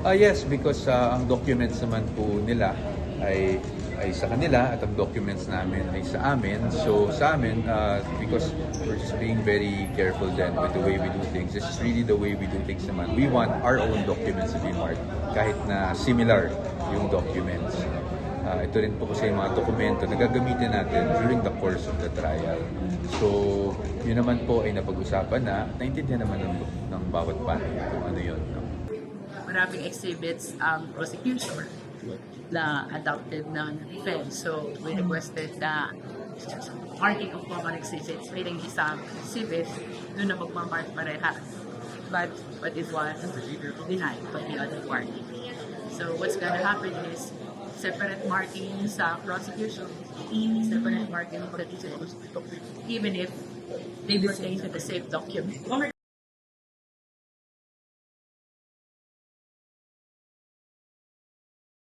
Yes, because ang documents naman po nila ay sa kanila at ang documents namin ay sa amin. So sa amin, because we're just being very careful then with the way we do things. This is really the way we do things naman. We want our own documents to be marked kahit na similar yung documents. Ito rin po kasi yung mga dokumento na gagamitin natin during the course of the trial. So, yun naman po ay napag-usapan na, naintindihan naman ng bawat party kung ano yun. No? Maraming exhibits ang prosecution na adopted ng defense. So, we requested na marking of common exhibits, meaning isang exhibit, doon na magmamark pareha. But it was denied by the other party. So, what's gonna happen is separate marking sa prosecution, separate marking for the defense, even if they pertain to the same document.